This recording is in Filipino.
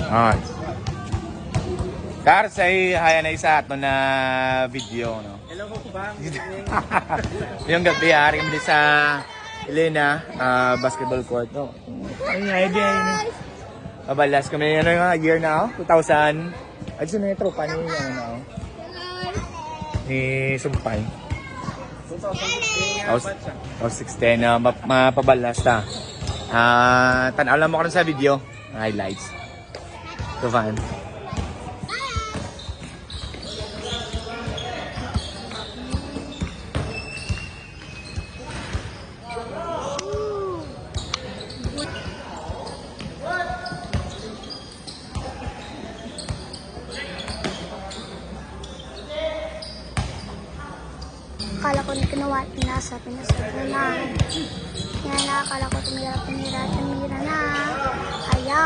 Alright. Kar, say hi na isa ato na video, no? Hello po ba? Yung gabi, hari kami sa Elena basketball court. No? Ay, mabalas kami, ano yung year na, 2000. Ay, sino yung tropa ni, ano, ni Sumpay. 2016 na mapabalas ta. Tanaw lang mo ko sa video. Highlights. So fun. Akala ko nasa pinasok na. Yan na, akala ko tumira na.